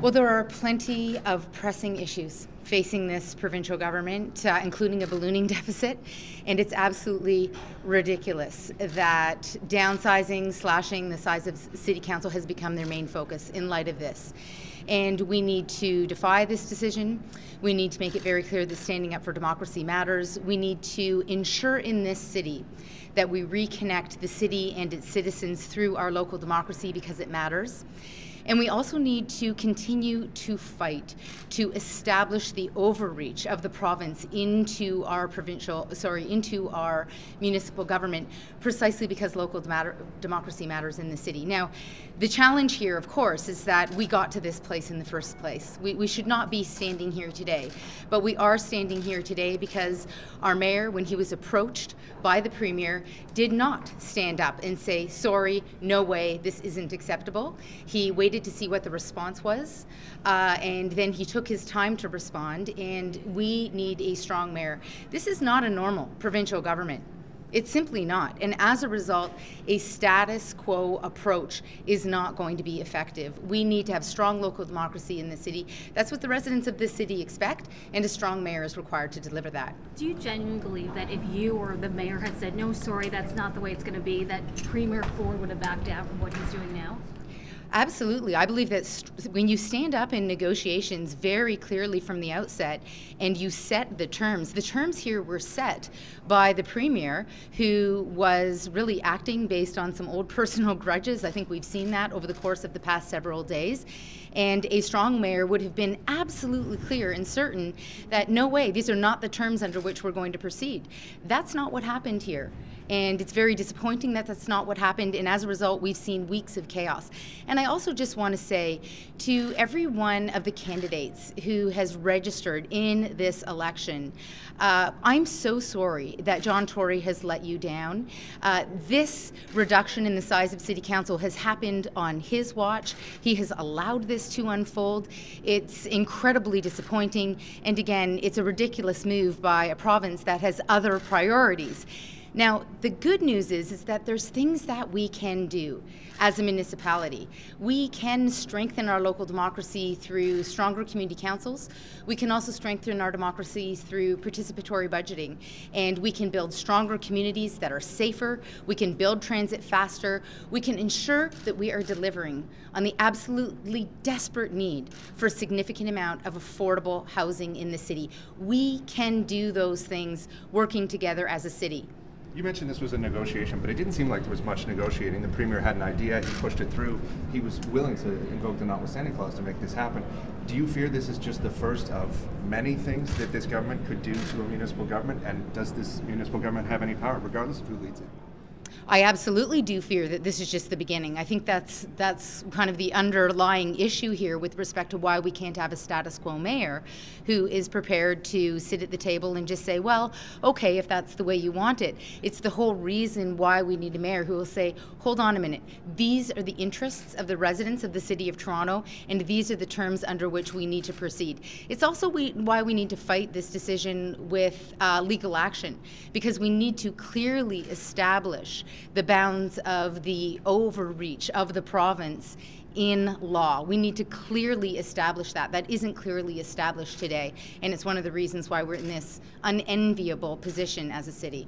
Well, there are plenty of pressing issues facing this provincial government, including a ballooning deficit, and it's absolutely ridiculous that downsizing, slashing the size of City Council has become their main focus in light of this. And we need to defy this decision. We need to make it very clear that standing up for democracy matters. We need to ensure in this city that we reconnect the city and its citizens through our local democracy because it matters. And we also need to continue to fight to establish the overreach of the province into our into our municipal government, precisely because local democracy matters in the city. Now, the challenge here, of course, is that we got to this place in the first place. We should not be standing here today, but we are standing here today because our mayor, when he was approached by the premier, did not stand up and say, sorry, no way, this isn't acceptable. He waited to see what the response was, and then he took his time to respond, and we need a strong mayor. This is not a normal provincial government. It's simply not. And as a result, a status quo approach is not going to be effective. We need to have strong local democracy in the city. That's what the residents of this city expect, and a strong mayor is required to deliver that. Do you genuinely believe that if you or the mayor had said, no, sorry, that's not the way it's going to be, that Premier Ford would have backed down from what he's doing now? Absolutely. I believe that when you stand up in negotiations very clearly from the outset and you set the terms here were set by the Premier, who was really acting based on some old personal grudges. I think we've seen that over the course of the past several days. And a strong mayor would have been absolutely clear and certain that no way, these are not the terms under which we're going to proceed. That's not what happened here. And it's very disappointing that that's not what happened, and as a result, we've seen weeks of chaos. And I also just want to say to every one of the candidates who has registered in this election, I'm so sorry that John Tory has let you down. This reduction in the size of City Council has happened on his watch. He has allowed this to unfold. It's incredibly disappointing, and again, it's a ridiculous move by a province that has other priorities. Now, the good news is that there's things that we can do as a municipality. We can strengthen our local democracy through stronger community councils. We can also strengthen our democracy through participatory budgeting. And we can build stronger communities that are safer. We can build transit faster. We can ensure that we are delivering on the absolutely desperate need for a significant amount of affordable housing in the city. We can do those things working together as a city. You mentioned this was a negotiation, but it didn't seem like there was much negotiating. The Premier had an idea, he pushed it through. He was willing to invoke the notwithstanding clause to make this happen. Do you fear this is just the first of many things that this government could do to a municipal government? And does this municipal government have any power, regardless of who leads it? I absolutely do fear that this is just the beginning. I think that's kind of the underlying issue here with respect to why we can't have a status quo mayor who is prepared to sit at the table and just say, well, okay, if that's the way you want it. It's the whole reason why we need a mayor who will say, hold on a minute, these are the interests of the residents of the City of Toronto, and these are the terms under which we need to proceed. It's also why we need to fight this decision with legal action, because we need to clearly establish the bounds of the overreach of the province in law. We need to clearly establish that. That isn't clearly established today, and it's one of the reasons why we're in this unenviable position as a city.